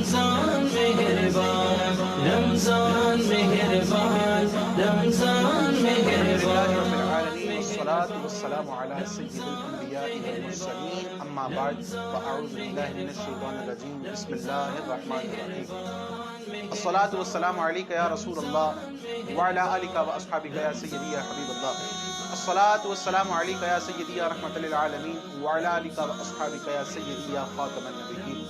رمضان مہربان رمضان مہربان رمضان مہربان والصلاة والسلام على سيد الأنبياء والمرسلين أما بعد فأعوذ بالله من الشيطان الرجيم بسم الله الرحمن الرحيم الصلاة والسلام عليك يا رسول الله وعلى آلك وأصحابك يا سيدي يا حبيب الله الصلاة والسلام عليك يا سيدي يا رحمة للعالمين وعلى آلك وأصحابك يا سيدي يا خاتم النبيين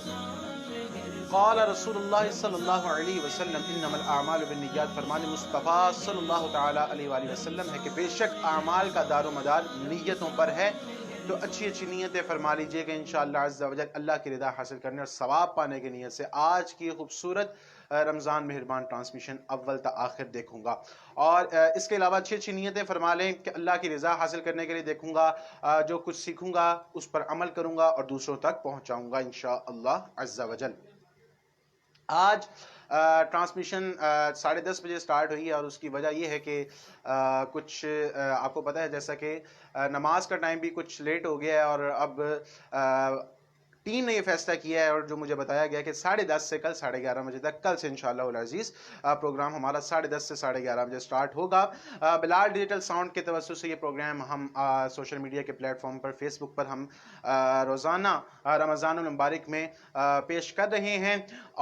قال رسول اللہ صلی اللہ علیہ وسلم انما الاعمال بالنیات فرمان مصطفیٰ صلی اللہ تعالیٰ علیہ وآلہ وسلم ہے کہ بے شک اعمال کا دار و مدار نیتوں پر ہے. تو اچھی اچھی نیتیں فرما لیجئے کہ انشاءاللہ عز و جل اللہ کی رضا حاصل کرنے اور ثواب پانے کی نیت سے آج کی خوبصورت رمضان مہربان ٹرانسمیشن اول تا آخر دیکھوں گا. اور اس کے علاوہ اچھی اچھی نیتیں فرما لیں کہ اللہ کی رضا حاصل کرنے کے لیے دیکھوں گا, جو کچھ سیکھوں گا اس پر عمل کروں گا اور دوسروں تک پہنچاؤں گا انشاءاللہ عز و جل. آج ٹرانسمیشن 10:30 بجے سٹارٹ ہوئی ہے اور اس کی وجہ یہ ہے کہ کچھ آپ کو پتہ ہے جیسا کہ نماز کا ٹائم بھی کچھ لیٹ ہو گیا ہے اور اب ٹیم نے یہ فیصلہ کیا ہے اور جو مجھے بتایا گیا کہ 10:30 سے کل 11:30 بجے تک, کل سے انشاءاللہ العزیز پروگرام ہمارا 10:30 سے 11:30 بجے سٹارٹ ہوگا. بلال ڈیجیٹل ساؤنڈ کے توسط سے یہ پروگرام ہم سوشل میڈیا کے پلیٹ فارم پر فیس بک پر ہم روزانہ رمضان المبارک میں پیش کر رہے ہیں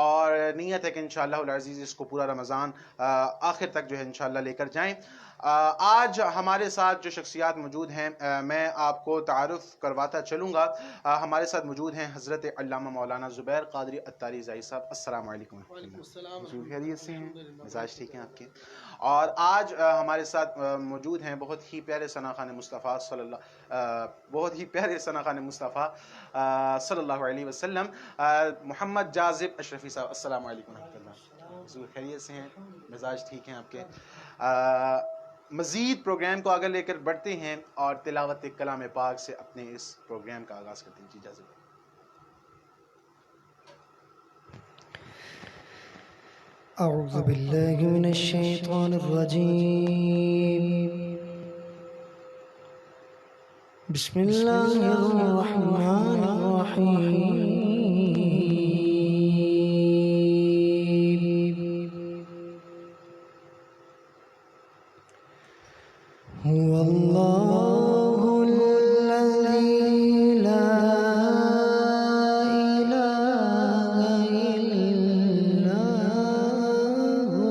اور نیت ہے کہ انشاءاللہ العزیز اس کو پورا رمضان آخر تک جو ہے انشاءاللہ لے کر جائیں. آج ہمارے ساتھ جو شخصیات موجود ہیں میں آپ کو تعارف کرواتا چلوں گا. ہمارے ساتھ موجود ہیں حضرت علامہ مولانا زبیر قادری اتاری زائی صاحب. السلام علیکم. حضور خیریت سے ہیں؟ مزاج ٹھیک ہیں آپ کے؟ اور آج ہمارے ساتھ موجود ہیں بہت ہی پیارے ثناخوان مصطفیٰ صلی اللہ علیہ وسلم محمد جاذب اشرفی صاحب. السلام علیکم ورحمۃ اللہ. حضور خیریت سے ہیں؟ مزاج ٹھیک ہیں آپ کے؟ مزید پروگرام کو آگے لے کر بڑھتے ہیں اور تلاوت کلام پاک سے اپنے اس پروگرام کا آغاز کرتے ہیں. جی اجازت. اعوذ باللہ من الشیطان الرجیم بسم اللہ الرحمن الرحیم هو الله الذي لا إله إلا هو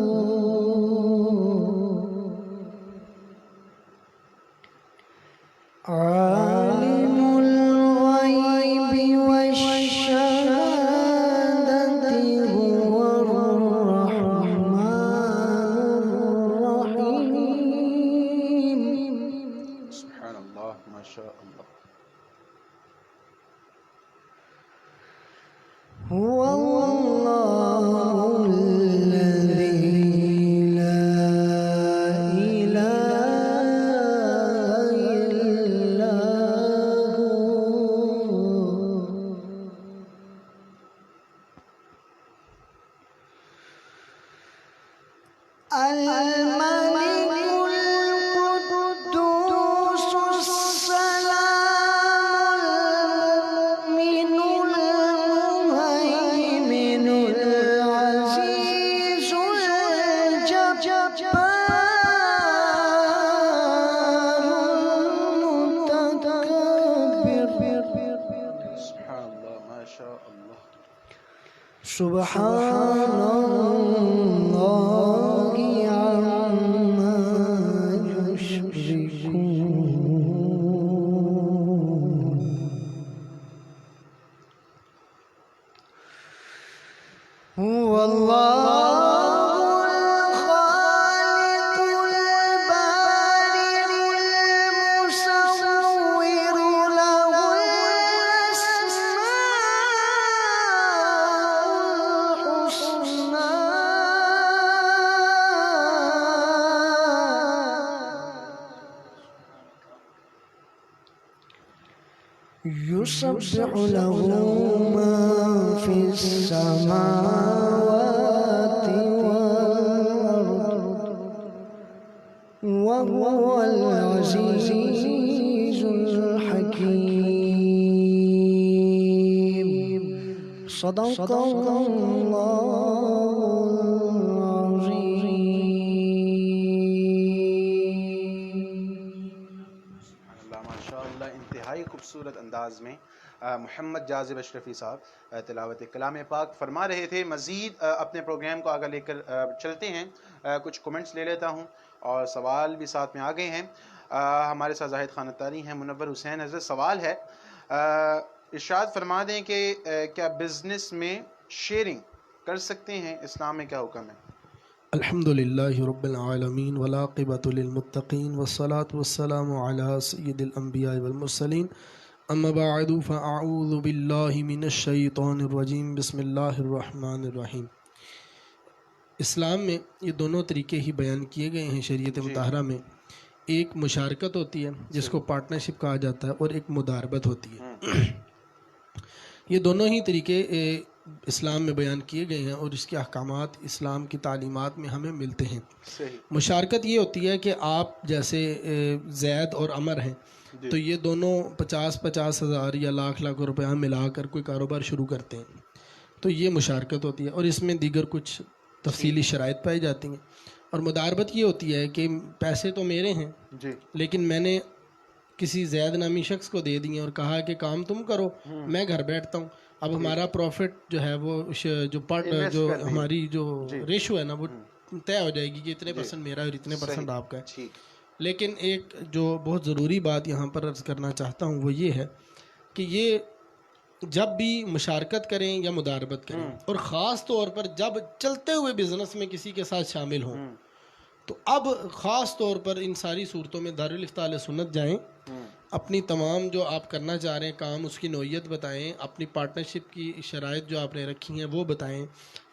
عالم الغيب والشهادة هو الرحمن الرحيم. سبحان اللہ ما شاء اللہ. هو الله الذي لا إله إلا هو الملك القدوس السلام المؤمن المهيمن العزيز الجبار المتكبر. سبحان اللہ ما شاء اللہ. سبحان اللہ عما يشركون. هو الله الخالق البارئ المصور له الأسماء الحسنى يسبح له ما في السماوات والأرض وهو العزيز الحكيم. صدق الله ماشاء اللہ انتہائی خوبصورت انداز میں محمد جاذب اشرفی صاحب تلاوت کلام پاک فرما رہے تھے. مزید اپنے پروگرام کو آگے لے کر چلتے ہیں. کچھ کمنٹس لے لیتا ہوں اور سوال بھی ساتھ میں آ گئے ہیں. ہمارے ساتھ زاہد خان اتاری ہیں. منور حسین حضرت سوال ہے, ارشاد فرما دیں کہ کیا بزنس میں شیئرنگ کر سکتے ہیں؟ اسلام میں کیا حکم ہے؟ الحمدللہ رب العالمین والعاقبۃ للمتقین والصلاة والسلام علی سید الانبیاء والمرسلین اما بعد فاعوذ باللہ من الشیطان الرجیم بسم اللہ الرحمن الرحیم. اسلام میں یہ دونوں طریقے ہی بیان کیے گئے ہیں شریعت مطہرہ میں. ایک مشارکت ہوتی ہے جس کو پارٹنرشپ کہا جاتا ہے, اور ایک مداربت ہوتی ہے. یہ دونوں ہی طریقے اسلام میں بیان کیے گئے ہیں اور اس کے احکامات اسلام کی تعلیمات میں ہمیں ملتے ہیں. مشارکت یہ ہوتی ہے کہ آپ جیسے زید اور عمر ہیں, تو یہ دونوں 50,000 ہزار یا لاکھ روپیہ ملا کر کوئی کاروبار شروع کرتے ہیں, تو یہ مشارکت ہوتی ہے, اور اس میں دیگر کچھ تفصیلی شرائط پائی جاتی ہیں. اور مداربت یہ ہوتی ہے کہ پیسے تو میرے ہیں لیکن میں نے کسی زید نامی شخص کو دے دیے اور کہا کہ کام تم کرو, میں گھر بیٹھتا ہوں. اب ہمارا پروفٹ جو ہے وہ جو ہماری جو ریشو ہے نا وہ طے ہو جائے گی کہ اتنے پرسنٹ میرا اور اتنے پرسنٹ آپ کا ہے. لیکن ایک جو بہت ضروری بات یہاں پر عرض کرنا چاہتا ہوں وہ یہ ہے کہ یہ جب بھی مشارکت کریں یا مداربت کریں, اور خاص طور پر جب چلتے ہوئے بزنس میں کسی کے ساتھ شامل ہوں, تو اب خاص طور پر ان ساری صورتوں میں دارالفتہ اہل سنت جائیں, اپنی تمام جو آپ کرنا چاہ رہے ہیں کام اس کی نوعیت بتائیں, اپنی پارٹنرشپ کی شرائط جو آپ نے رکھی ہیں وہ بتائیں,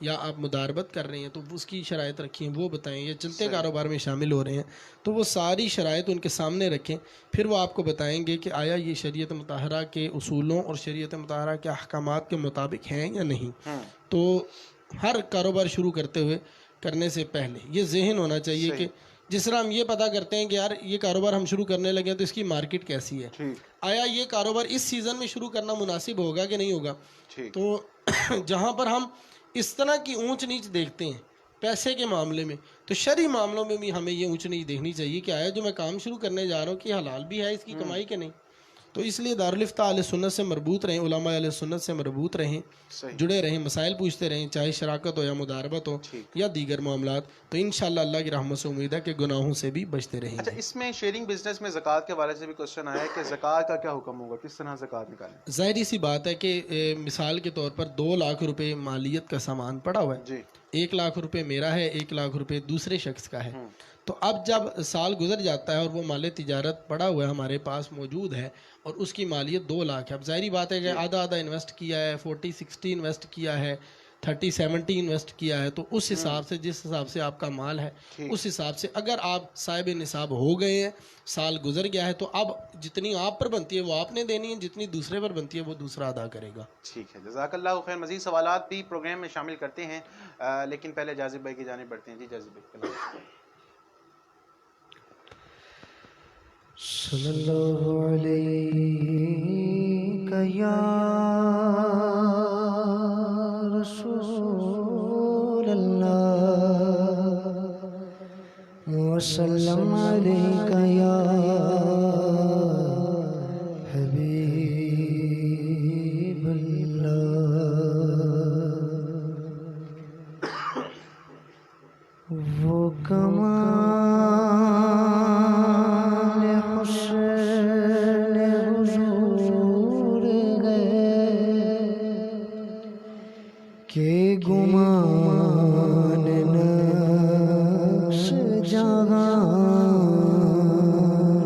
یا آپ مداربت کر رہے ہیں تو اس کی شرائط رکھی ہیں وہ بتائیں, یا چلتے کاروبار میں شامل ہو رہے ہیں تو وہ ساری شرائط ان کے سامنے رکھیں. پھر وہ آپ کو بتائیں گے کہ آیا یہ شریعت مطہرہ کے اصولوں اور شریعت مطہرہ کے احکامات کے مطابق ہیں یا نہیں. تو ہر کاروبار شروع کرنے سے پہلے یہ ذہن ہونا چاہیے کہ جس طرح ہم یہ پتہ کرتے ہیں کہ یار یہ کاروبار ہم شروع کرنے لگے ہیں تو اس کی مارکیٹ کیسی ہے, آیا یہ کاروبار اس سیزن میں شروع کرنا مناسب ہوگا کہ نہیں ہوگا. تو جہاں پر ہم اس طرح کی اونچ نیچ دیکھتے ہیں پیسے کے معاملے میں, تو شرعی معاملوں میں بھی ہمیں یہ اونچ نیچ دیکھنی چاہیے کہ آیا جو میں کام شروع کرنے جا رہا ہوں کہ حلال بھی ہے اس کی کمائی کہ نہیں. تو اس لیے دارالفتہ اہل سنت سے مربوط رہیں, علماء اہل سنت سے مربوط رہیں, جڑے رہیں, مسائل پوچھتے رہیں, چاہے شراکت ہو یا مداربت ہو یا دیگر معاملات. تو انشاءاللہ اللہ کی رحمت سے امید ہے کہ گناہوں سے بھی بچتے رہیں. اچھا, اس میں شیئرنگ بزنس میں زکوٰۃ کے حوالے سے بھی کوشچن آیا ہے کہ زکوٰۃ کا کیا حکم ہوگا, کس طرح زکوٰۃ نکالیں؟ ظاہری سی بات ہے کہ مثال کے طور پر 2 لاکھ روپے مالیت کا سامان پڑا ہوا ہے, 1 لاکھ روپے میرا ہے, 1 لاکھ روپے دوسرے شخص کا ہے. تو اب جب سال گزر جاتا ہے اور وہ مال تجارت پڑا ہوا ہے ہمارے پاس موجود ہے اور اس کی مالیت 2 لاکھ ہے, اب ظاہری بات ہے کہ آدھا انویسٹ کیا ہے, 40-60 انویسٹ کیا ہے, 30-70 انویسٹ کیا ہے, تو اس حساب سے جس حساب سے آپ کا مال ہے اس حساب سے اگر آپ صاحب نصاب ہو گئے ہیں, سال گزر گیا ہے, تو اب جتنی آپ پر بنتی ہے وہ آپ نے دینی ہے, جتنی دوسرے پر بنتی ہے وہ دوسرا ادا کرے گا. ٹھیک ہے, جزاک اللہ خیر. مزید سوالات بھی پروگرام میں شامل کرتے ہیں, لیکن پہلے جاذب بھائی کی جانب بڑھتے ہیں. جی جاذب بھائی. صلی اللہ علیہ یا رسول اللہ وسلم علیک یا حبیب اللہ. وہ کمال حسن حضور گئے کہ گمان نقش جہاں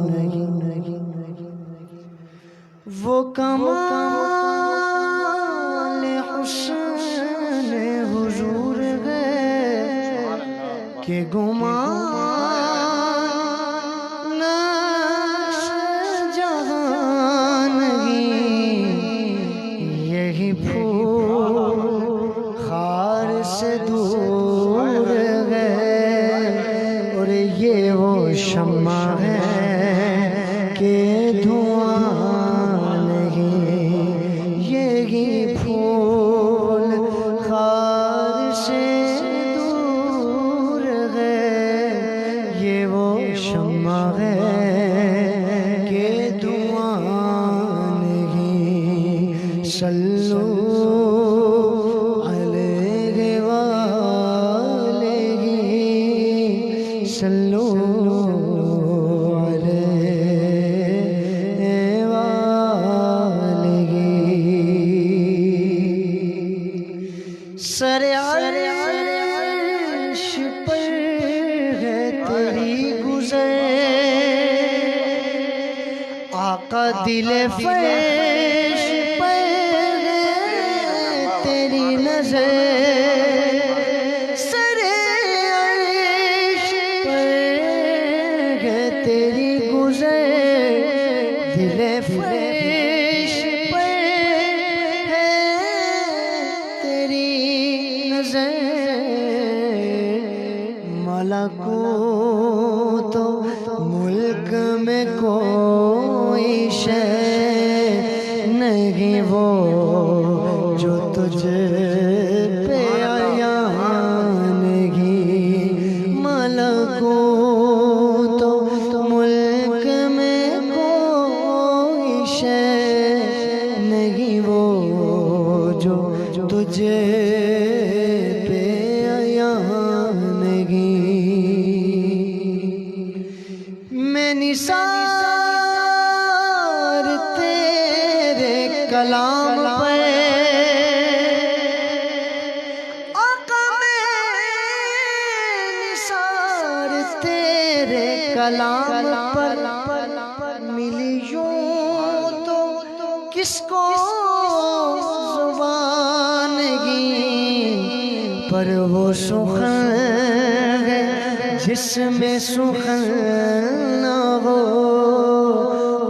نہیں. وہ کمال حسن حضور گئے کہ گمان نقش جہاں نہیں. یہی پھول خار سے دور گئے اور یہ وہ شمع ہے کہ دھواں نہیں. یہی پھول سر عرش پر ہے تیری گزر، آقا دل فرش پر ہے تیری نظر، سر عرش پر ہے تیری گزر، دل فرش پر ہے تیری نظر، ملکوت ملک میں کوئی شے نہیں وہ جو تجھ پہ عیان نہیں، ملکوت ملک میں کوئی شے نہیں وہ جو تجھ پہ عیان نہیں، میں نثار تیرے کلام پر، آقا میں نثار تیرے کلام پر، ملی یوں تو کس کو زبان گی، پر وہ سخن ہے جس میں سخن نہ ہو،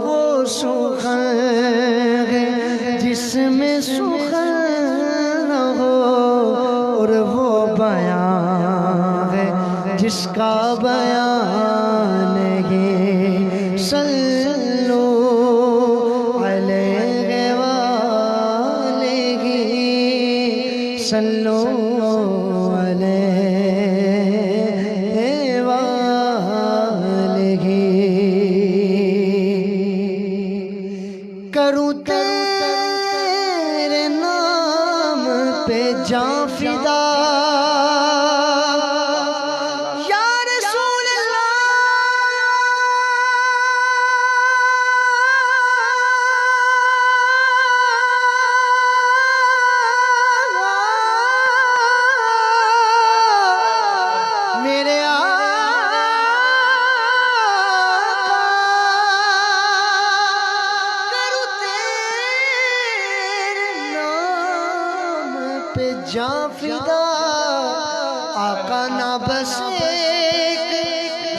وہ سخن ہے جس میں سخن نہ ہو، اور وہ بیان ہے جس کا بیان نہیں، صلو علیہ وآلہ، صلو علیہ وآلہ، کروں تیرے نام پہ جاں فدا، یا رسول اللہ، میرے جاں فدا، آقا نہ بس ایک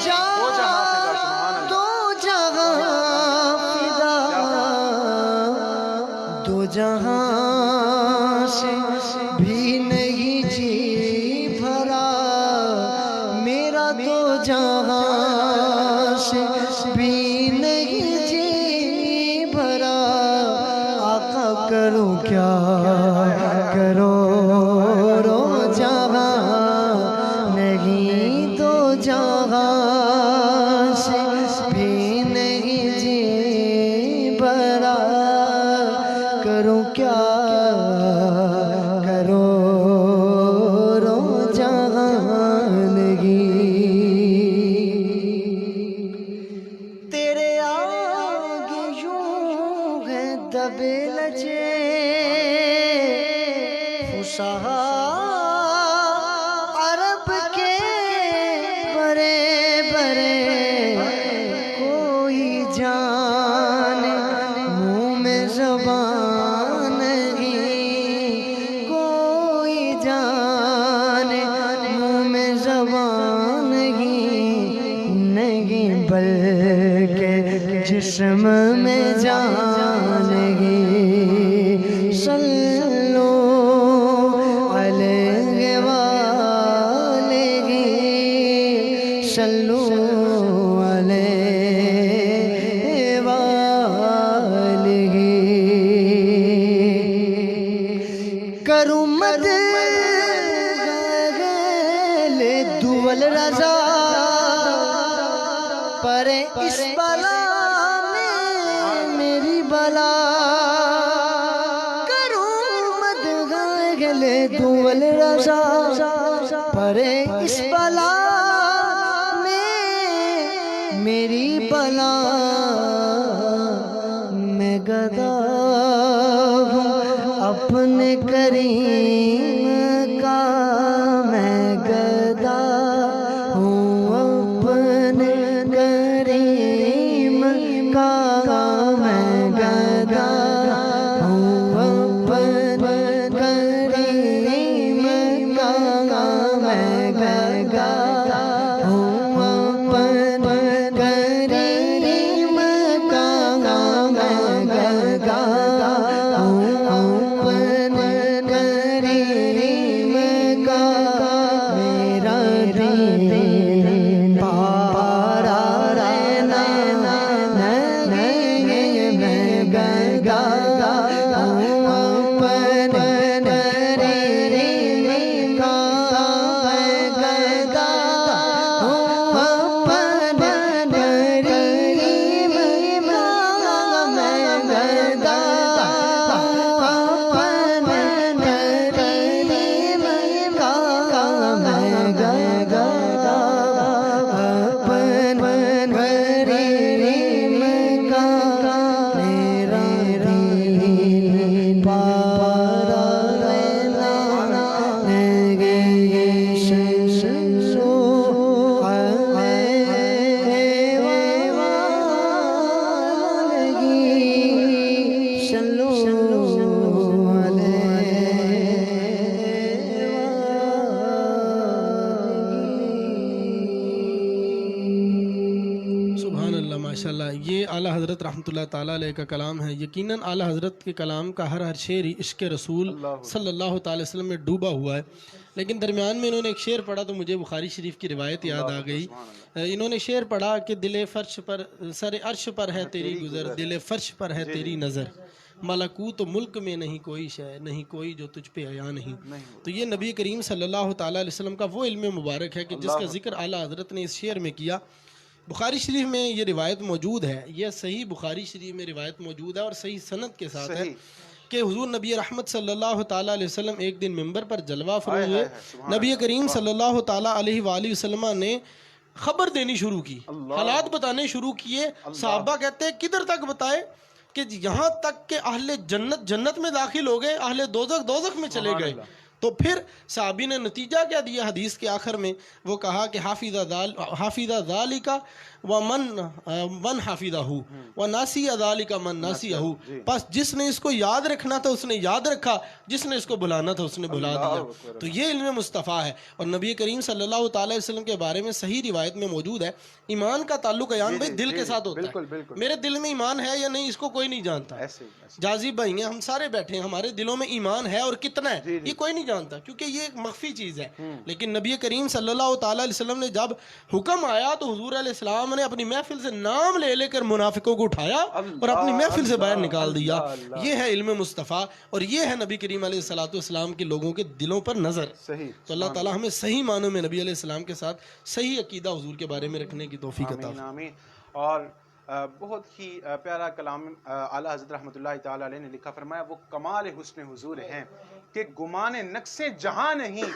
جاں دو جہاں فدا، دو جہاں سے بھی نہیں جی بھرا میرا، دو جہاں سے بھی نہیں جی بھرا، آقا کروں کیا کرو رو جہاں نہیں، دو جہاں سے بھی نہیں جی بھرا، کروں کیا کرو رو جہاں نہیں، تیرے آگے یوں ہے دبے لجے عرب کے بڑے بڑے، کوئی جان منہ میں زبان نہیں، کوئی جان منہ میں زبان نہیں، بلکہ جسم میں جان نہیں، صلو علیہ وآلہ، صلو علیہ وآلہ، کروں مد لے دول رضا پر اس بلا میں میری بلا، لے دول رضا پر اس بلا میں میری بلا، میں گدا ہوں اپنے کریم ماشاءاللہ یہ اعلیٰ حضرت رحمۃ اللہ تعالیٰ علیہ کا کلام ہے. یقیناً اعلیٰ حضرت کے کلام کا ہر شعر عشق رسول صلی اللہ تعالی وسلم میں ڈوبا ہوا ہے. لیکن درمیان میں انہوں نے ایک شعر پڑھا تو مجھے بخاری شریف کی روایت یاد آ گئی. انہوں نے شعر پڑھا کہ دل فرش پر سر عرش پر ہے تیری گزر، دل فرش پر ہے تیری نظر، ملکوت و ملک میں نہیں کوئی شے، نہیں کوئی جو تجھ پہ عیاں نہیں. تو یہ نبی کریم صلی اللہ تعالیٰ علیہ وسلم کا وہ علم مبارک ہے کہ جس کا ذکر اعلیٰ حضرت نے اس شعر میں کیا. بخاری شریف میں یہ روایت موجود ہے، یہ صحیح بخاری شریف میں روایت موجود ہے اور صحیح سند کے ساتھ ہے کہ حضور نبی رحمت صلی اللہ تعالیٰ علیہ وسلم ایک دن ممبر پر جلوہ فروز ہوئے. نبی کریم صلی اللہ تعالیٰ علیہ وآلہ وسلم نے خبر دینی شروع کی، حالات بتانے شروع کیے. صحابہ کہتے ہیں کدھر تک بتائے کہ یہاں تک کہ اہل جنت جنت میں داخل ہو گئے، اہل دوزخ دوزخ میں چلے گئے. تو پھر صحابی نے نتیجہ کیا دیا حدیث کے آخر میں؟ وہ کہا کہ حافظ ذالک ومن حافظہ وناسی ذالک من ناسیہ. پس جس نے اس کو یاد رکھنا تھا اس نے یاد رکھا، جس نے اس کو بھلانا تھا اس نے بھلا دیا. تو یہ علم مصطفیٰ ہے. اور نبی کریم صلی اللہ تعالی وسلم کے بارے میں صحیح روایت میں موجود ہے ایمان کا تعلق ایان بھائی دل کے ساتھ ہوتا ہے. میرے دل میں ایمان ہے یا نہیں اس کو کوئی نہیں جانتا. جازی بھائی ہیں، ہم سارے بیٹھے ہیں، ہمارے دلوں میں ایمان ہے اور کتنا ہے یہ کوئی نہیں جانتا کیونکہ یہ ایک مخفی چیز ہے. لیکن نبی کریم صلی اللہ تعالی علیہ وسلم نے جب حکم آیا تو حضور علیہ السلام نے اپنی محفل سے نام لے لے کر منافقوں کو اٹھایا اور اپنی محفل سے باہر نکال دیا. یہ ہے علم مصطفیٰ اور یہ ہے نبی کریم علیہ الصلوۃ والسلام کے لوگوں کے دلوں پر نظر. تو اللہ تعالی ہمیں صحیح معنوں میں نبی علیہ السلام کے ساتھ صحیح عقیدہ حضور کے بارے میں رکھنے کی توفیق عطا فرمائے. اور بہت ہی پیارا کلام اعلیٰ حضرت رحمۃ اللہ تعالیٰ علیہ نے لکھا، فرمایا وہ کمال حسن حضور ہیں کہ گمان نقص جہاں نہیں،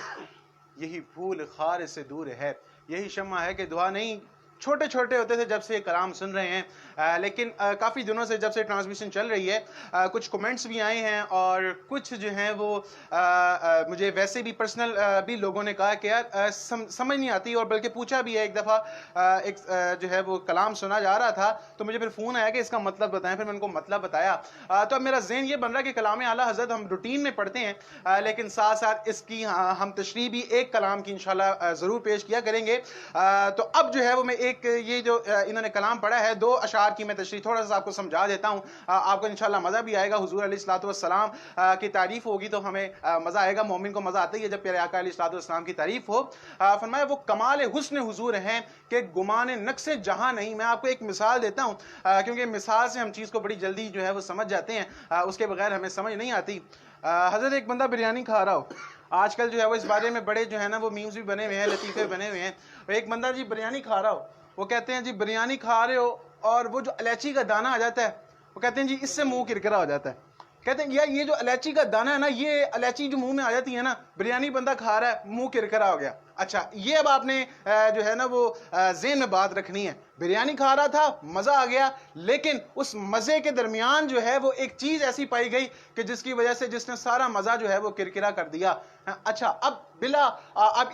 یہی پھول خار سے دور ہے. یہی شمع ہے کہ دعا نہیں. چھوٹے چھوٹے ہوتے تھے جب سے یہ کلام سن رہے ہیں، لیکن کافی دنوں سے جب سے ٹرانسمیشن چل رہی ہے کچھ کومنٹس بھی آئے ہیں اور کچھ جو ہیں وہ مجھے ویسے بھی پرسنل بھی لوگوں نے کہا کہ یار سمجھ نہیں آتی، اور بلکہ پوچھا بھی ہے. ایک دفعہ ایک جو ہے وہ کلام سنا جا رہا تھا تو مجھے پھر فون آیا کہ اس کا مطلب بتائیں. پھر میں ان کو مطلب بتایا. تو اب میرا ذہن یہ بن رہا ہے کہ کلام اعلیٰ حضرت ہم روٹین میں پڑھتے ہیں، لیکن ساتھ ساتھ اس کی ہم تشریح بھی ایک کلام کی انشاءاللہ ضرور پیش کیا کریں گے. تو اب جو ہے وہ میں ایک یہ جو انہوں نے کلام پڑھا ہے 2 اشعار کی میں تشریح تھوڑا سا آپ کو سمجھا دیتا ہوں. آپ کو انشاءاللہ مزہ بھی آئے گا. حضور علیہ الصلوۃ والسلام کی تعریف ہوگی تو ہمیں مزہ آئے گا. مومن کو مزہ آتا ہی ہے جب پیارے آقا علیہ الصلوۃ والسلام کی تعریف ہو. فرمایا وہ کمال حسن حضور ہیں کہ گمان نقص جہاں نہیں. میں آپ کو ایک مثال دیتا ہوں کیونکہ مثال سے ہم چیز کو بڑی جلدی جو ہے وہ سمجھ جاتے ہیں، اس کے بغیر ہمیں سمجھ نہیں آتی. حضرت ایک بندہ بریانی کھا رہا ہو، آج کل جو ہے وہ اس بارے میں بڑے جو ہے نا وہ میمز بھی بنے ہوئے ہیں، لطیفے بنے ہوئے ہیں. ایک بندہ جی بریانی کھا رہا ہو، وہ کہتے ہیں جی بریانی کھا رہے ہو اور وہ جو الائچی کا دانہ آ جاتا ہے وہ کہتے ہیں جی اس سے منہ کرکرا ہو جاتا ہے. کہتے ہیں یار یہ جو الائچی کا دانہ ہے نا، یہ الائچی جو منہ میں آ جاتی ہے نا، بریانی بندہ کھا رہا ہے منہ کرکرا ہو گیا. اچھا یہ اب آپ نے جو ہے نا وہ ذہن میں بات رکھنی ہے. بریانی کھا رہا تھا، مزہ آ گیا، لیکن اس مزے کے درمیان جو ہے وہ ایک چیز ایسی پائی گئی کہ جس کی وجہ سے جس نے سارا مزہ جو ہے وہ کرکرا کر دیا. اچھا اب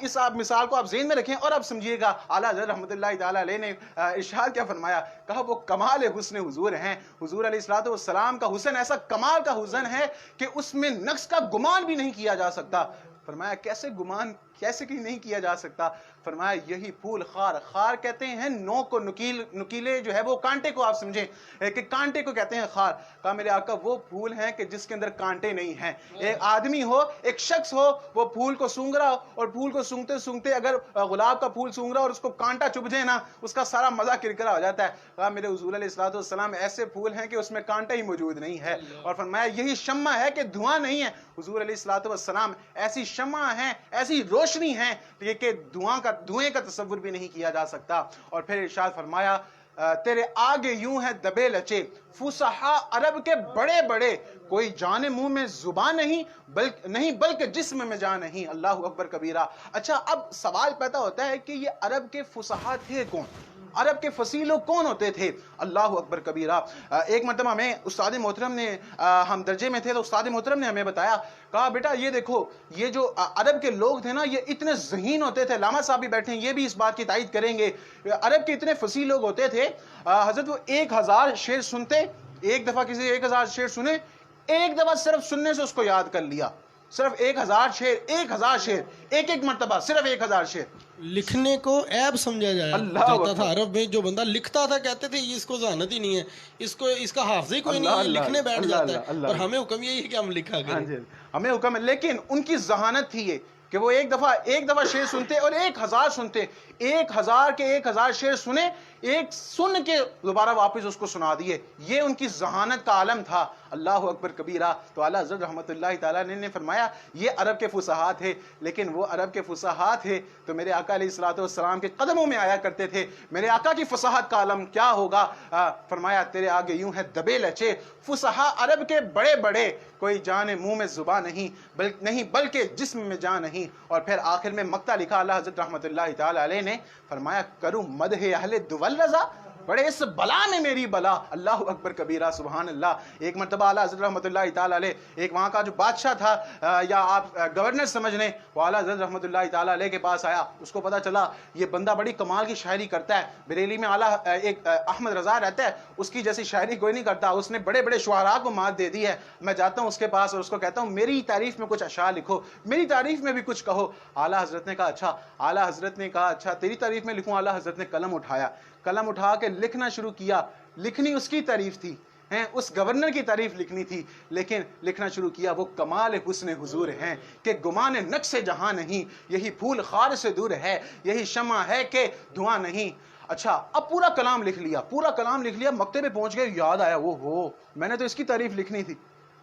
اس آپ مثال کو آپ ذہن میں رکھیں اور اب سمجھیے گا اعلیٰ حضرت رحمۃ اللہ تعالیٰ علیہ نے ارشاد کیا فرمایا. کہا وہ کمال حسن حضور ہیں. حضور علیہ الصلوۃ والسلام کا حسن ایسا کمال کا حسن ہے کہ اس میں نقص کا گمان بھی نہیں کیا جا سکتا. فرمایا کیسے گمان کیسے کہ نہیں کیا جا سکتا؟ فرمایا یہی پھول خار، خار کہتے ہیں نوک کو نکیلے جو ہے وہ کانٹے کو آپ سمجھیں کہ کانٹے کو کہتے ہیں خار. کہا میرے آقا وہ پھول ہیں کہ جس کے اندر کانٹے نہیں ہیں. ایک آدمی ہو، ایک شخص ہو، وہ پھول کو سونگ رہا اور پھول کو سونگتے سونگتے اگر گلاب کا پھول سونگ رہا اور اس کو کانٹا چبھ جائے نا، اس کا سارا مزہ کرکرا ہو جاتا ہے. کہا میرے حضور علیہ الصلوۃ والسلام ایسے پھول ہیں کہ اس میں کانٹا ہی موجود نہیں ہے. اور فرمایا یہی شمع ہے کہ دھواں نہیں ہے. حضور علیہ الصلوۃ والسلام ایسی شمع ہیں، ایسی روشنی ہیں کہ دھوئیں کا تصور بھی نہیں کیا جا سکتا. اور پھر ارشاد فرمایا تیرے آگے یوں ہے دبے لچے فصحاء عرب کے بڑے بڑے، کوئی جان منہ میں زبان نہیں بلکہ جسم میں جان نہیں. اللہ اکبر کبیرہ. اچھا اب سوال پیدا ہوتا ہے کہ یہ عرب کے فصحاء تھے کون؟ عرب کے فصیح لوگ کون ہوتے تھے؟ اللہ اکبر کبیرہ. ایک مرتبہ ہمیں استاد محترم نے، ہم درجے میں تھے تو استاد محترم نے ہمیں بتایا، کہا بیٹا یہ دیکھو یہ جو عرب کے لوگ تھے نا یہ اتنے ذہین ہوتے تھے. علامہ صاحب بھی بیٹھے ہیں، یہ بھی اس بات کی تائید کریں گے. عرب کے اتنے فصیح لوگ ہوتے تھے حضرت وہ 1000 شعر سنتے، ایک دفعہ کسی 1000 شعر سنے، ایک دفعہ صرف سننے سے اس کو یاد کر لیا. صرف 1000 شعر، 1000 شعر، ایک مرتبہ صرف 1000 شعر. لکھنے کو عیب سمجھا جاتا تھا عرب میں. جو بندہ لکھتا تھا کہتے تھے یہ اس کو ذہانت ہی نہیں ہے، اس کا حافظ ہی کوئی نہیں ہے، لکھنے بیٹھ جاتا ہے. اور ہمیں حکم یہی ہے کہ ہم لکھا کریں. ہمیں حکم ہے، لیکن ان کی ذہانت تھی یہ کہ وہ ایک دفعہ شعر سنتے اور 1000 سنتے. 1000 کے 1000 شعر سنے، ایک سن کے دوبارہ واپس اس کو سنا دیے. یہ ان کی ذہانت کا عالم تھا. اللہ اکبر کبیرہ. تو اعلیٰ حضرت رحمۃ اللہ تعالیٰ نے فرمایا یہ عرب کے فصحاء تھے، لیکن وہ عرب کے فصحاء تھے تو میرے آقا علیہ الصلوۃ والسلام کے قدموں میں آیا کرتے تھے. میرے آقا کی فصاحت کا عالم کیا ہوگا؟ فرمایا تیرے آگے یوں ہے دبے لچے فصحاء عرب کے بڑے بڑے، کوئی جان منہ میں زبان نہیں بلکہ جسم میں جان نہیں. اور پھر آخر میں مقطع لکھا اعلیٰ حضرت رحمۃ اللہ تعالیٰ علیہ نے، فرمایا کروں مدح اہل دول رضا، بڑے اس بلا میں میری بلا. اللہ اکبر کبیرہ. سبحان اللہ. ایک مرتبہ اعلیٰ حضرت رحمۃ اللہ تعالیٰ علیہ، ایک وہاں کا جو بادشاہ تھا یا آپ گورنر سمجھ لیں، وہ اعلیٰ حضرت رحمۃ اللہ تعالیٰ علیہ کے پاس آیا. اس کو پتا چلا یہ بندہ بڑی کمال کی شاعری کرتا ہے. بریلی میں اعلیٰ ایک احمد رضا رہتا ہے، اس کی جیسی شاعری کوئی نہیں کرتا. اس نے بڑے بڑے شعراء کو مات دے دی ہے. میں جاتا ہوں اس کے پاس اور اس کو کہتا ہوں میری تعریف میں کچھ اشعار لکھو، میری تعریف میں بھی کچھ کہو. اعلیٰ حضرت نے کہا اچھا. اعلیٰ حضرت نے کہا اچھا تیری تعریف میں لکھوں؟ اعلیٰ حضرت نے قلم اٹھایا، قلم اٹھا کے لکھنا شروع کیا. لکھنی اس کی تعریف تھی، اس گورنر کی تعریف لکھنی تھی، لیکن لکھنا شروع کیا وہ کمال حسن حضور ہیں کہ گمان نقص جہاں نہیں، یہی پھول خار سے دور ہے، یہی شمع ہے کہ دھواں نہیں. اچھا اب پورا کلام لکھ لیا، پورا کلام لکھ لیا. مکتے پہ پہنچ گئے، یاد آیا وہ ہو میں نے تو اس کی تعریف لکھنی تھی،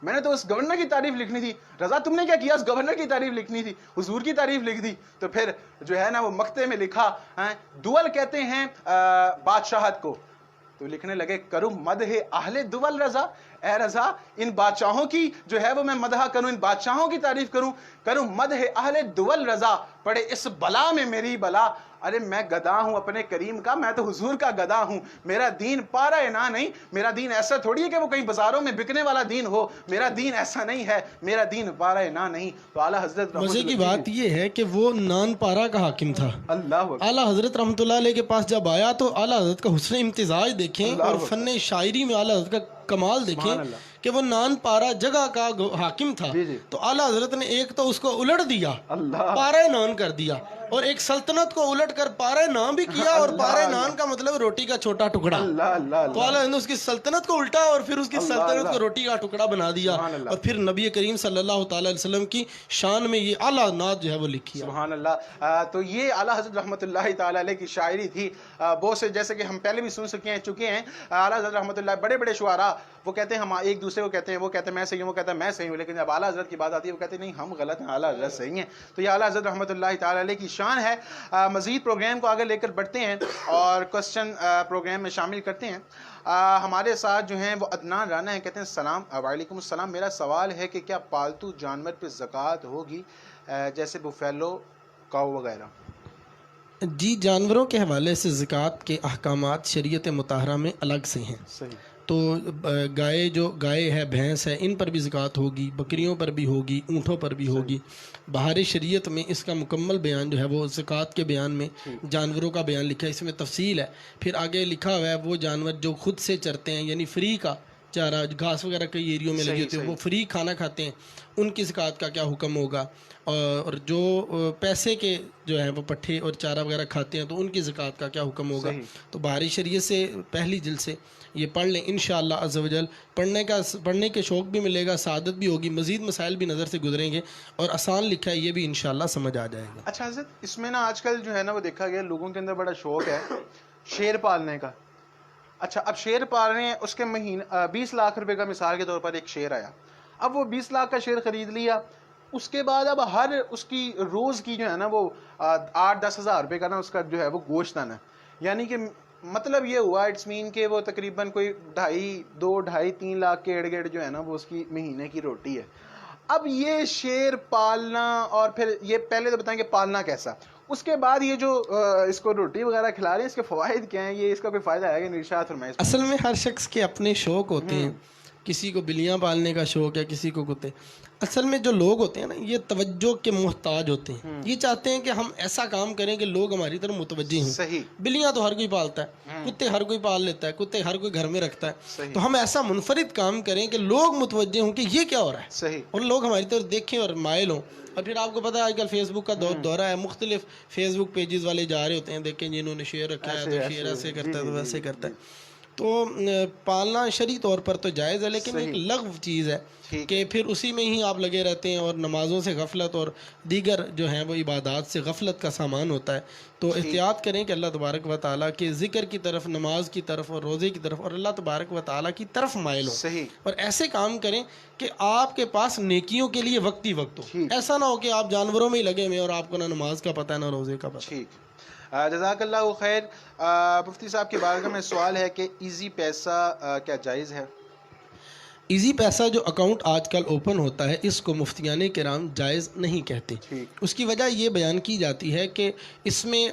میں نے تو اس گورنر کی تعریف لکھنی تھی. رضا تم نے کیا کیا؟ اس گورنر کی تعریف لکھنی تھی، حضور کی تعریف لکھ دی. تو پھر جو ہے نا وہ مکتے میں لکھا. دول کہتے ہیں بادشاہت کو. تو لکھنے لگے کروں مدح اہل دول رضا، اے رضا ان بادشاہوں کی جو ہے وہ میں مدح کروں، ان بادشاہوں کی تعریف کروں مدح اہل دول رضا، پڑے اس بلا میں میری بلا. ارے میں گدا ہوں اپنے کریم کا، میں تو حضور کا گدا ہوں. میرا دین پارا انا نہیں، میرا دین ایسا تھوڑی ہے کہ وہ کہیں بازاروں میں بکنے والا دین ہو. میرا دین ایسا نہیں ہے، میرا دین پارا انا نہیں. تو اعلیٰ حضرت مزے کی بات یہ ہے کہ وہ نان پارا کا حاکم تھا. اعلیٰ حضرت رحمۃ اللہ علیہ کے پاس جب آیا تو اعلیٰ حضرت کا حسن امتزاج دیکھیں اور فن شاعری میں اعلیٰ حضرت کا کمال دیکھیں کہ وہ نان پارا جگہ کا حاکم تھا. تو اعلیٰ حضرت نے ایک تو اس کو الٹ دیا، پارا نان کر دیا، اور ایک سلطنت کو الٹ کر پارے نام بھی کیا. اور پارے نان کا مطلب روٹی کا چھوٹا ٹکڑا. تو اعلیٰ نے اس کی سلطنت کو الٹا اور پھر اس کی سلطنت کو روٹی کا ٹکڑا بنا دیا. اور پھر نبی کریم صلی اللہ تعالی علیہ وسلم کی شان میں یہ اعلیٰ نعت جو ہے وہ لکھی. سبحان اللہ. تو یہ اعلیٰ حضرت رحمۃ اللہ تعالی علیہ کی شاعری تھی. بہت سے جیسے کہ ہم پہلے بھی سن چکے ہیں اعلیٰ حضرت رحمۃ اللہ بڑے بڑے شعراء وہ کہتے ہیں ہم ایک دوسرے کو کہتے ہیں، وہ کہتے ہیں میں صحیح ہوں، وہ کہتا ہے میں صحیح ہوں. لیکن جب اعلیٰ حضرت کی بات آتی ہے وہ کہتے ہیں نہیں ہم غلط ہیں، اعلیٰ حضرت صحیح ہیں. تو یہ اعلیٰ حضرت رحمۃ اللہ تعالی علیہ کی شان ہے. مزید پروگرام کو آگے لے کر بڑھتے ہیں اور کوسچن پروگرام میں شامل کرتے ہیں. ہمارے ساتھ جو ہیں وہ عدنان رانا ہیں. کہتے ہیں السلام. وعلیکم السلام. میرا سوال ہے کہ کیا پالتو جانور پہ زکوٰۃ ہوگی جیسے بفیلو، کاؤ وغیرہ؟ جی جانوروں کے حوالے سے زکوٰۃ کے احکامات شریعت مطہرہ میں الگ سے ہیں. صحیح. تو گائے ہے، بھینس ہے، ان پر بھی زکوٰۃ ہوگی، بکریوں پر بھی ہوگی، اونٹوں پر بھی ہوگی. بہار شریعت میں اس کا مکمل بیان جو ہے وہ زکوٰۃ کے بیان میں جانوروں کا بیان لکھا ہے، اس میں تفصیل ہے. پھر آگے لکھا ہوا ہے وہ جانور جو خود سے چرتے ہیں یعنی فری کا چارہ گھاس وغیرہ کئی ایریوں میں لگی ہوتی ہے وہ فری کھانا کھاتے ہیں، ان کی زکوٰۃ کا کیا حکم ہوگا؟ اور جو پیسے کے جو ہیں وہ پٹھے اور چارہ وغیرہ کھاتے ہیں تو ان کی زکوٰۃ کا کیا حکم ہوگا؟ تو بہاری شریعت سے پہلی جلد سے یہ پڑھ لیں انشاءاللہ عز و جل، پڑھنے کے شوق بھی ملے گا، سعادت بھی ہوگی، مزید مسائل بھی نظر سے گزریں گے، اور آسان لکھا ہے یہ بھی انشاءاللہ سمجھ آ جائے گا۔ اچھا حضرت، اس میں نا آج کل جو ہے نا وہ دیکھا گیا لوگوں کے اندر بڑا شوق ہے شیر پالنے کا۔ اچھا، اب شیر پال رہے ہیں، اس کے مہینہ 20 لاکھ روپے کا مثال کے طور پر ایک شیر آیا، اب وہ 20 لاکھ کا شیر خرید لیا، اس کے بعد اب ہر اس کی روز کی جو ہے نا وہ 8-10 ہزار روپے کا نا اس کا جو ہے وہ گوشت آنا ہے، یعنی کہ مطلب یہ ہوا اٹس مین کہ وہ تقریباً کوئی 2.5-3 لاکھ کے ارد گرد جو ہے نا وہ اس کی مہینے کی روٹی ہے۔ اب یہ شیر پالنا، اور پھر یہ پہلے تو بتائیں کہ پالنا کیسا، اس کے بعد یہ جو اس کو روٹی وغیرہ کھلا رہے ہیں، اس کے فوائد کیا ہیں، یہ اس کا کوئی فائدہ ہے کہ نہیں؟ ارشاد فرمائیں۔ اصل میں ہر شخص کے اپنے شوق ہوتے ہیں، کسی کو بلیاں پالنے کا شوق ہے، کسی کو کتے۔ اصل میں جو لوگ ہوتے ہیں نا یہ توجہ کے محتاج ہوتے ہیں، یہ چاہتے ہیں کہ ہم ایسا کام کریں کہ لوگ ہماری طرف متوجہ ہوں۔ صحیح، بلیاں تو ہر کوئی پالتا ہے، کتے ہر کوئی پال لیتا ہے، کتے ہر کوئی گھر میں رکھتا ہے، تو ہم ایسا منفرد کام کریں کہ لوگ متوجہ ہوں کہ یہ کیا ہو رہا ہے، صحیح، اور لوگ ہماری طرف دیکھیں اور مائل ہوں۔ اور پھر آپ کو پتا ہے آج کل فیس بک کا دورہ ہے، مختلف فیس بک پیجز والے جا رہے ہوتے ہیں، دیکھیں جنہوں نے شیئر رکھا ہے تو شیئر ایسے کرتا ہے تو ویسے کرتا ہے۔ تو پالنا شرعی طور پر تو جائز ہے، لیکن ایک لغو چیز ہے کہ پھر اسی میں ہی آپ لگے رہتے ہیں، اور نمازوں سے غفلت اور دیگر جو ہیں وہ عبادات سے غفلت کا سامان ہوتا ہے۔ تو احتیاط کریں کہ اللہ تبارک و تعالیٰ کے ذکر کی طرف، نماز کی طرف اور روزے کی طرف اور اللہ تبارک و تعالیٰ کی طرف مائل ہوں، اور ایسے کام کریں کہ آپ کے پاس نیکیوں کے لیے وقت ہی وقت ہو، ایسا نہ ہو کہ آپ جانوروں میں ہی لگے ہوئے اور آپ کو نہ نماز کا پتہ ہے نہ روزے کا پتہ۔ ٹھیک، جزاک اللہ خیر۔ مفتی صاحب کے بارگاہ میں سوال ہے کہ ایزی پیسہ کیا جائز ہے؟ ایزی پیسہ جو اکاؤنٹ آج کل اوپن ہوتا ہے اس کو مفتیان کرام جائز نہیں کہتے۔ اس کی وجہ یہ بیان کی جاتی ہے کہ اس میں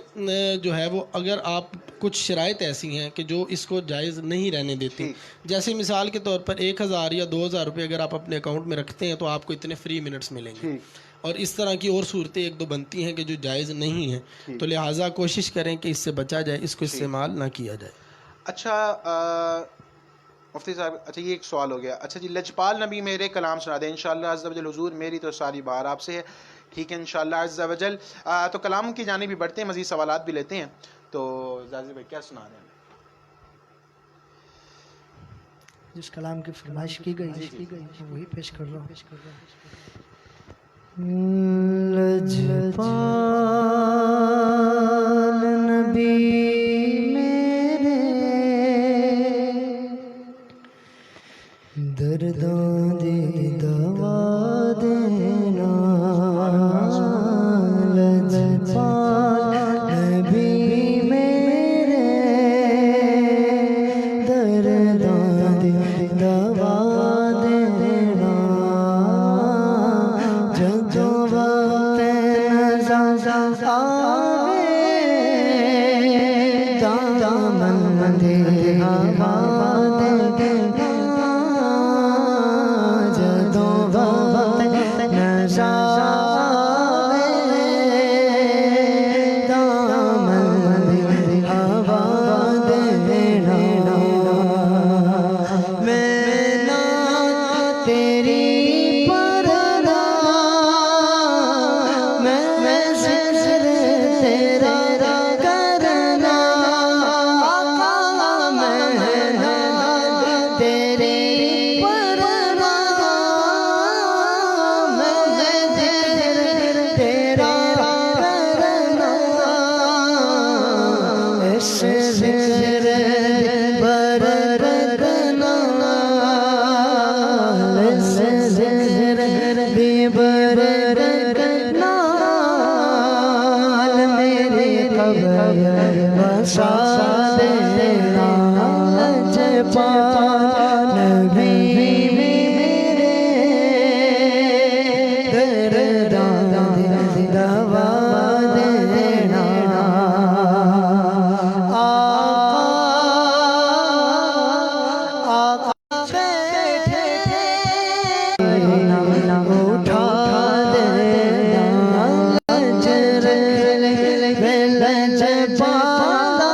جو ہے وہ اگر آپ کچھ شرائط ایسی ہیں کہ جو اس کو جائز نہیں رہنے دیتی، جیسے مثال کے طور پر 1000 یا 2000 روپے اگر آپ اپنے اکاؤنٹ میں رکھتے ہیں تو آپ کو اتنے فری منٹس ملیں گے، اور اس طرح کی اور صورتیں ایک دو بنتی ہیں کہ جو جائز نہیں ہیں، تو لہٰذا کوشش کریں کہ اس سے بچا جائے، اس کو استعمال نہ کیا جائے۔ اچھا مفتی صاحب، اچھا یہ ایک سوال ہو گیا۔ اچھا جی، لجپال نبی میرے کلام سنا دیں انشاءاللہ عز و جل۔ حضور میری تو ساری بار آپ سے ہے، ٹھیک ہے انشاءاللہ عز و جل۔ تو کلام کی جانب بھی بڑھتے ہیں، مزید سوالات بھی لیتے ہیں۔ تو زازی بھائی کیا سنا رہے ہیں؟ جس کلام کی فرمائش کی گئی وہی پیش کر رہا ہوں۔ لجپال نبی میرے درداں دی دوا دینا، لجپال نبی میرے درداں دی دوا دینا، جدوں وقت نزاز آوے دامن دے ہوا دے، جدوں وقت نزاز آوے دامن دے ہوا دینا، میں نہ تیری پردا، میں ذکر تیرا کرنا، آقا میں نہ تیری پردا، میں ذکر تیرا کرنا، اس ذکر برکنا، اس ذکر بھی برکنا، میری قبر بسا دینا، لجپال نبی میرے درداں دی دوا دینا، آقا بیٹھے اٹھا دینا، لج رکھ لے لجپالا،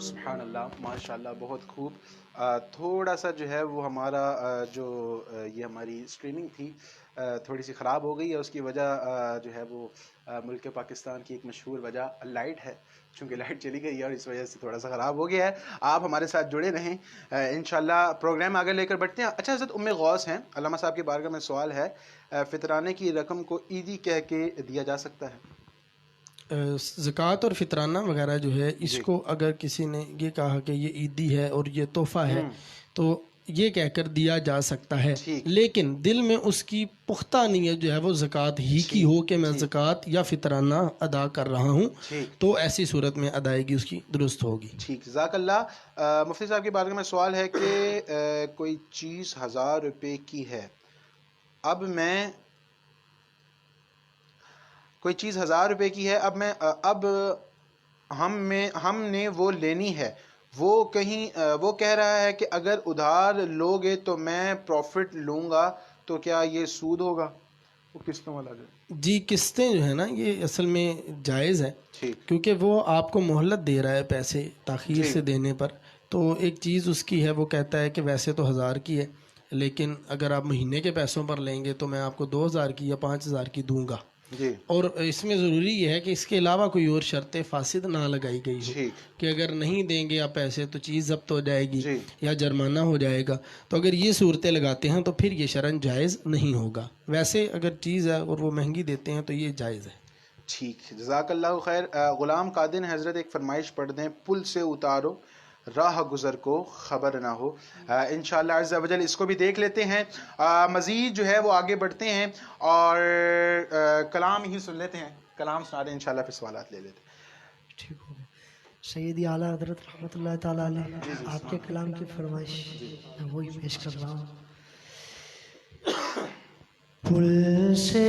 سبحان اللہ ماشاءاللہ بہت خوب. تھوڑا سا جو ہے وہ ہمارا یہ ہماری اسٹریمنگ تھی تھوڑی سی خراب ہو گئی ہے. اس کی وجہ جو ہے وہ ملک پاکستان کی ایک مشہور وجہ لائٹ ہے، چونکہ لائٹ چلی گئی ہے اور اس وجہ سے تھوڑا سا خراب ہو گیا ہے. آپ ہمارے ساتھ جڑے رہیں، انشاءاللہ پروگرام آگے لے کر بڑھتے ہیں. اچھا حضرت ام غوث ہیں، علامہ صاحب کی بارگاہ میں سوال ہے، فطرانے کی رقم کو عیدی کہہ کے دیا جا سکتا ہے؟ زکوٰۃ اور فطرانہ وغیرہ جو ہے اس کو اگر کسی نے یہ کہا کہ یہ عیدی ہے اور یہ تحفہ ہے تو یہ کہہ کر دیا جا سکتا ہے، لیکن دل میں اس کی پختہ نیت جو ہے وہ زکوٰۃ ہی کی ہو کہ میں زکوٰۃ یا فطرانہ ادا کر رہا ہوں، تو ایسی صورت میں ادائیگی اس کی درست ہوگی. ٹھیک، جزاک اللہ. مفتی صاحب کی بارگاہ میں سوال ہے کہ کوئی چیز 1000 روپے کی ہے، اب میں کوئی چیز 1000 روپے کی ہے، اب ہم نے وہ لینی ہے، وہ کہہ رہا ہے کہ اگر ادھار لوگے تو میں پروفٹ لوں گا، تو کیا یہ سود ہوگا؟ وہ قسطوں والا جی قسطیں جو ہے نا یہ اصل میں جائز ہے، کیونکہ وہ آپ کو مہلت دے رہا ہے پیسے تاخیر سے دینے پر. تو ایک چیز اس کی ہے، وہ کہتا ہے کہ ویسے تو 1000 کی ہے لیکن اگر آپ مہینے کے پیسوں پر لیں گے تو میں آپ کو 2000 کی یا 5000 کی دوں گا. اور اس میں ضروری یہ ہے کہ اس کے علاوہ کوئی اور شرط فاسد نہ لگائی گئی ہو کہ اگر نہیں دیں گے آپ پیسے تو چیز ضبط ہو جائے گی یا جرمانہ ہو جائے گا. تو اگر یہ صورتیں لگاتے ہیں تو پھر یہ شرعاً جائز نہیں ہوگا. ویسے اگر چیز ہے اور وہ مہنگی دیتے ہیں تو یہ جائز ہے. ٹھیک، جزاک اللہ خیر. غلام قادر حضرت ایک فرمائش پڑھ دیں، پل سے اتارو راہ گزر کو خبر نہ ہو. انشاءاللہ عز و جل اس کو بھی دیکھ لیتے ہیں. مزید جو ہے وہ آگے بڑھتے ہیں اور کلام ہی سن لیتے ہیں. کلام سنا دیں انشاءاللہ، پھر سوالات لے لیتے ہیں. ٹھیک ہو گیا. سیدی اعلیٰ حضرت رحمۃ اللہ تعالیٰ علیہ آپ کے کلام کی فرمائش میں وہی پیش کر رہا ہوں. پل سے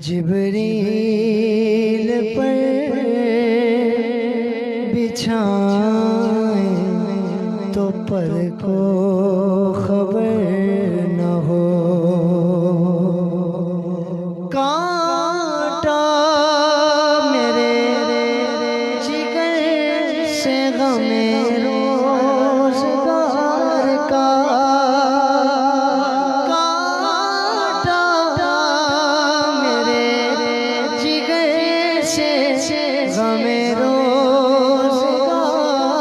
جبریل پر بچھائیں تو پر کو خبر نہ ہو. کانٹا میرے جگر سے غم روزگار کا، غم روزگار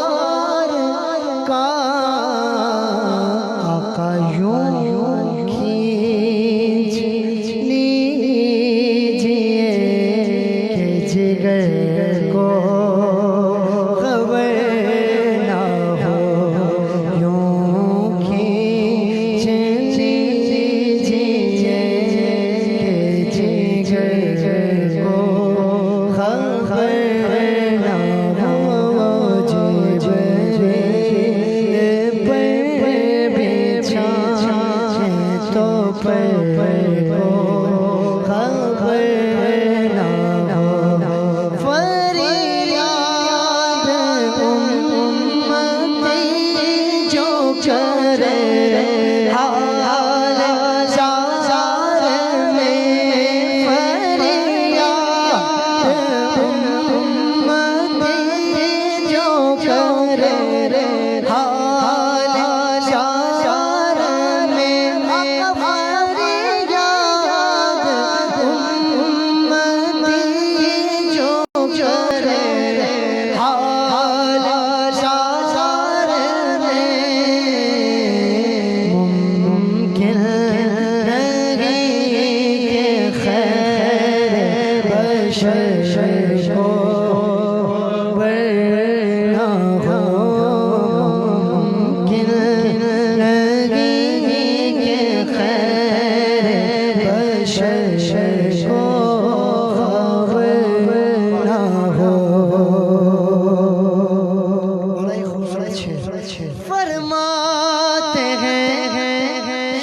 فرماتے ہیں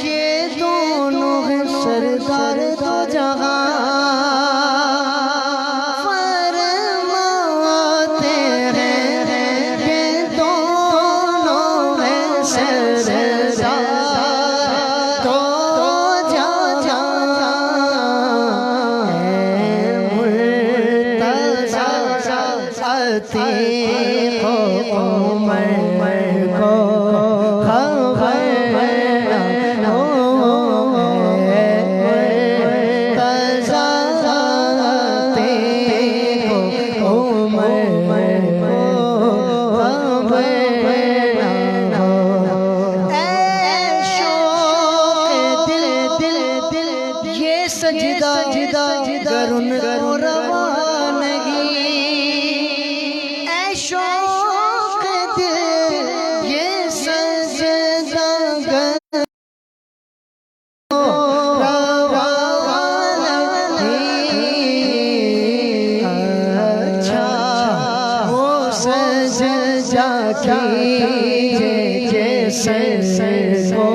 یہ دونوں ہیں سردار دو جہاں، فرماتے ہیں یہ دونوں ہیں سردار دو جہاں، مرتضی عتیق عمر کو سجدہ گر ان کو روا نہیں، اے شوق دل یہ سجدہ گر روا نہیں، اچھا وہ سجدہ کیجئے جیسے کو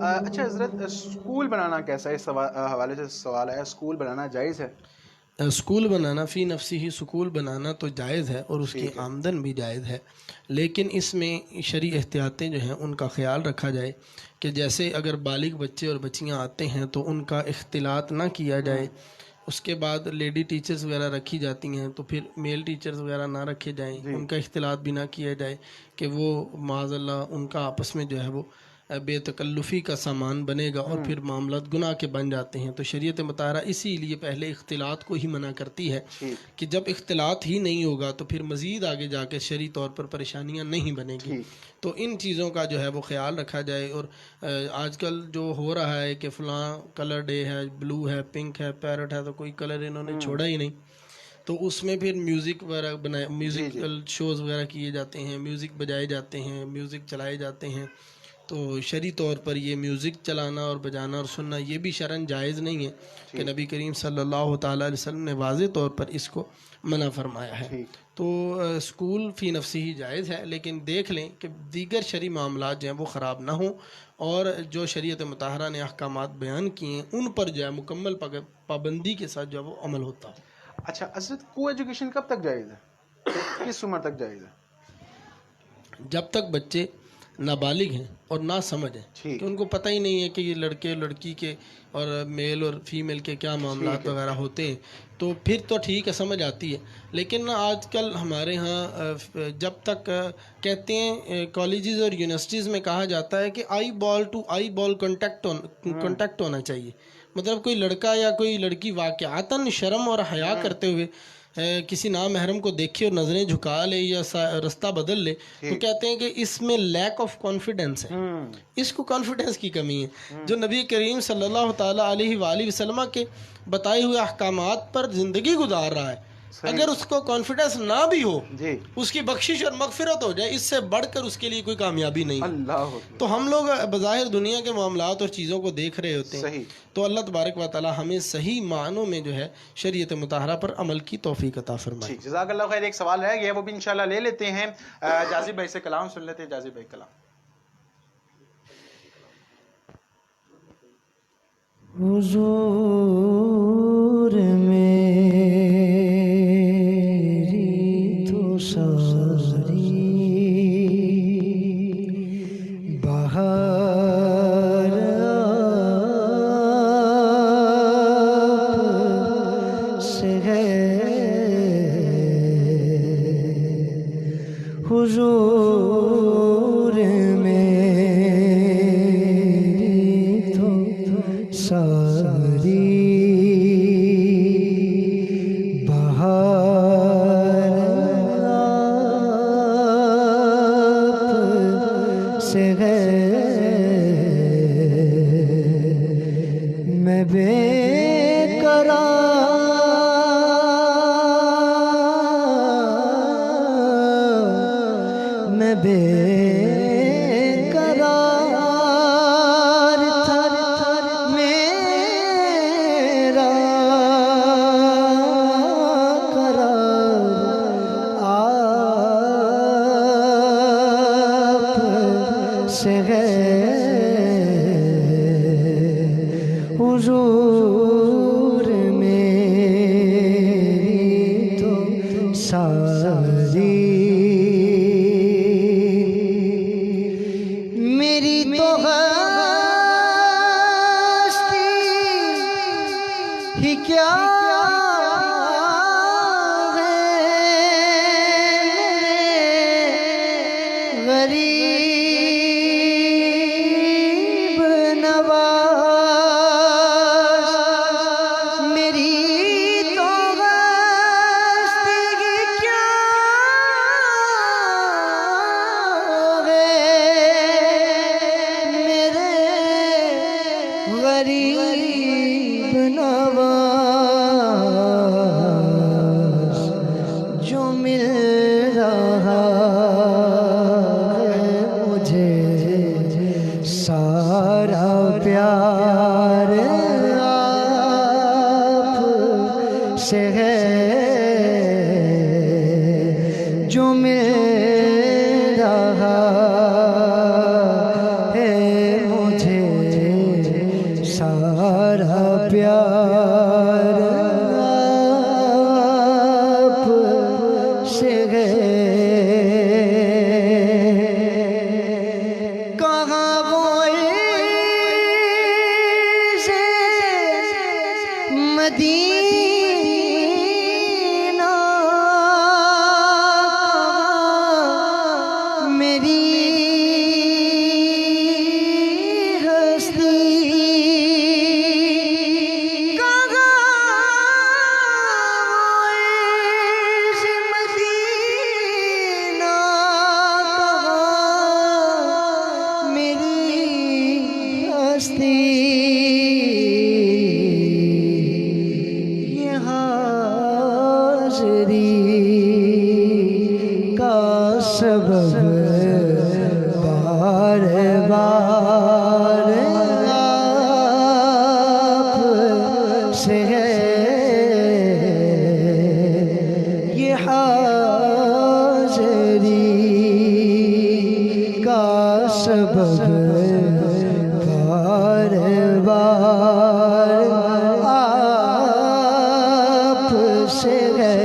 اچھا حضرت، اسکول بنانا کیسا ہے؟ اس حوالے سے سوال ہے، اسکول بنانا جائز ہے؟ اسکول بنانا فی نفسی ہی اسکول بنانا تو جائز ہے اور اس کی آمدن بھی جائز ہے، لیکن اس میں شرعی احتیاطیں جو ہیں ان کا خیال رکھا جائے کہ جیسے اگر بالغ بچے اور بچیاں آتے ہیں تو ان کا اختلاط نہ کیا جائے، اس کے بعد لیڈی ٹیچرز وغیرہ رکھی جاتی ہیں تو پھر میل ٹیچرز وغیرہ نہ رکھے جائیں، ان کا اختلاط بھی نہ کیا جائے کہ وہ معاذ اللہ ان کا آپس میں جو ہے وہ بے تکلفی کا سامان بنے گا اور پھر معاملات گناہ کے بن جاتے ہیں۔ تو شریعت مطہرہ اسی لیے پہلے اختلاط کو ہی منع کرتی ہے کہ جب اختلاط ہی نہیں ہوگا تو پھر مزید آگے جا کے شرعی طور پر پریشانیاں نہیں بنے گی۔ تو ان چیزوں کا جو ہے وہ خیال رکھا جائے۔ اور آج کل جو ہو رہا ہے کہ فلاں کلر ڈے ہے، بلو ہے، پنک ہے، پیرٹ ہے، تو کوئی کلر انہوں نے چھوڑا ہی نہیں، تو اس میں پھر میوزک وغیرہ میوزیکل شوز وغیرہ کیے جاتے ہیں، میوزک بجائے جاتے ہیں، میوزک چلائے جاتے ہیں. تو شرعی طور پر یہ میوزک چلانا اور بجانا اور سننا یہ بھی شرعاً جائز نہیں ہے کہ نبی کریم صلی اللہ تعالیٰ علیہ وسلم نے واضح طور پر اس کو منع فرمایا ہے. تو اسکول فی نفسی ہی جائز ہے، لیکن دیکھ لیں کہ دیگر شرعی معاملات جو ہیں وہ خراب نہ ہوں، اور جو شریعت مطہرہ نے احکامات بیان کیے ہیں ان پر جو ہے مکمل پابندی کے ساتھ جو ہے وہ عمل ہوتا ہے. اچھا حضرت، کو ایجوکیشن کب تک جائز ہے؟ کس عمر تک جائز ہے؟ جب تک بچے نابالغ ہیں اور نہ سمجھ ہیں، کہ ان کو پتہ ہی نہیں ہے کہ یہ لڑکے لڑکی کے اور میل اور فیمیل کے کیا معاملات وغیرہ ہوتے ہیں، تو پھر تو ٹھیک ہے، سمجھ آتی ہے. لیکن آج کل ہمارے ہاں جب تک کہتے ہیں کالجز اور یونیورسٹیز میں کہا جاتا ہے کہ آئی بال ٹو آئی بال کانٹیکٹ ہونا چاہیے. مطلب کوئی لڑکا یا کوئی لڑکی واقعاتاً شرم اور حیا کرتے ہوئے کسی نامحرم کو دیکھے اور نظریں جھکا لے یا رستہ بدل لے، تو کہتے ہیں کہ اس میں لیک آف کانفیڈنس ہے، اس کو کانفیڈنس کی کمی ہے. جو نبی کریم صلی اللہ تعالیٰ علیہ وآلہ وسلم کے بتائے ہوئے احکامات پر زندگی گزار رہا ہے، اگر اس کو کانفیڈنس نہ بھی ہو، اس کی بخشش اور مغفرت ہو جائے، اس سے بڑھ کر اس کے لیے کوئی کامیابی نہیں ہے. تو ہم لوگ بظاہر دنیا کے معاملات اور چیزوں کو دیکھ رہے ہوتے ہیں، تو اللہ تبارک و تعالی ہمیں صحیح معنوں میں جو ہے شریعت مطہرہ پر عمل کی توفیق عطا فرمائے. جزاک اللہ خیر. ایک سوال رہ گیا، وہ بھی انشاءاللہ لے لیتے ہیں. جازب بھائی سے کلام سن لیتے ہیں. جازب بھائی کلام. حضور میری تو ساری بہار آپ سے ہے. حضور میری تو ساری بہار آپ سے ہے. میں بے قرار، میں بے قرار تھا، میرا قرار آپ سے ہے. حضور میری تو ساری میری تو ہستی ہی کیا ہے، غریب نواز. میری تو ہستی ہی کیا ہے، میرے غریب نواز. جو مل رہا ہے مجھے سارا پیار آپ سے ہے. جو مل رہا ہے مجھے سارا پیار آپ سے ہے. کہاں وہ مدینہ، میری ہستی کہاں مدینہ، کہاں میری ہستی. یہ حاضر سبب بار بار آپ سے ہے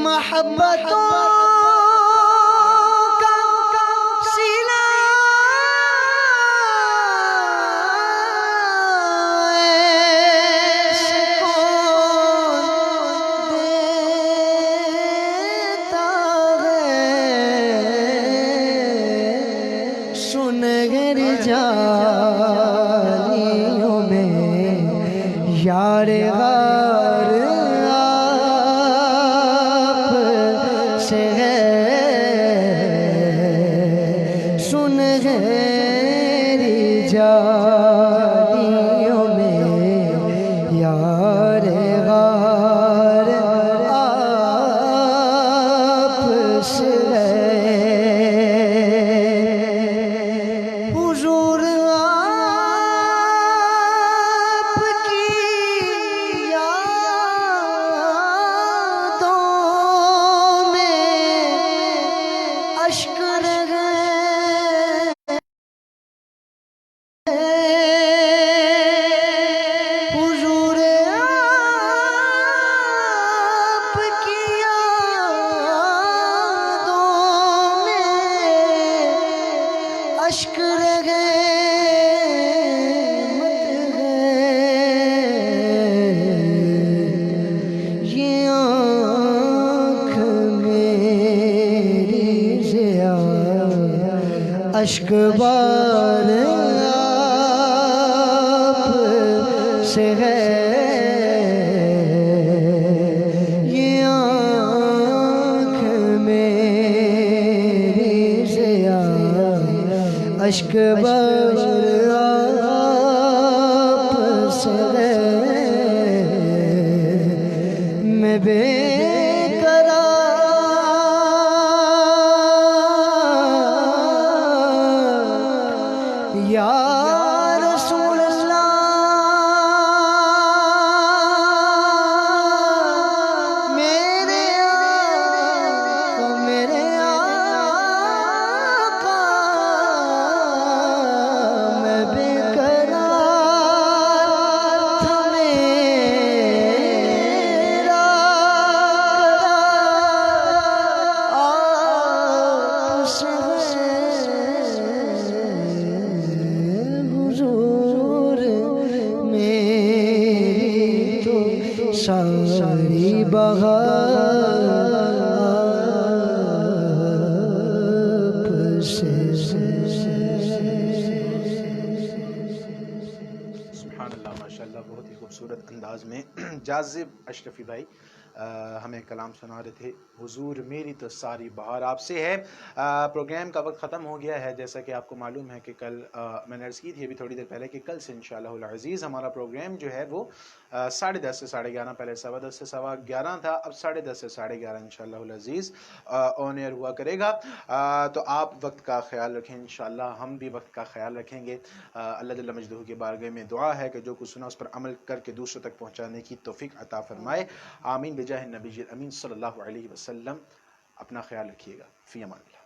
محبتوں کا سلسلہ ایسے کون دیتا ہے سنہری جالیوں میں یار غار آپ سے ہے سنہری جالیوں میں یار غار آپ سے ہے حضور آپ کی یادوں میں اشک رہے حضور آپ کی یادوں میں اشک رہے یہ آنکھ میری ضیا اشک بار آپ سے ہے یہ آنکھ میری ضیا اشک بار آپ سے ہے میں بے قرار یا رسول اللہ میرے آقا میرے آقا میں بے قرار تھا میرا آپ سے حضور میری تو ساری بہار آپ سے سبحان اللہ، ماشاء اللہ، بہت ہی خوبصورت انداز میں جاذب اشرفی بھائی ہمیں کلام سنا رہے تھے. حضور میری تو ساری بہار آپ سے ہے. پروگرام کا وقت ختم ہو گیا ہے. جیسا کہ آپ کو معلوم ہے کہ کل میں نے عرض کی تھی ابھی تھوڑی دیر پہلے کہ کل سے انشاءاللہ العزیز ہمارا پروگرام جو ہے وہ 10:30 سے 11:30، پہلے 10:15 سے 11:15 تھا، اب 10:30 سے 11:30 انشاءاللہ العزیز آن ایئر ہوا کرے گا. تو آپ وقت کا خیال رکھیں، انشاءاللہ ہم بھی وقت کا خیال رکھیں گے. اللہ جل مجدہ کی بارگاہ میں دعا ہے کہ جو کچھ سنا اس پر عمل کر کے دوسروں تک پہنچانے کی توفیق عطا فرمائے. آمین بجاہ النبی الامین صلی اللہ علیہ وسلم. اپنا خیال رکھیے گا. فی امان اللہ.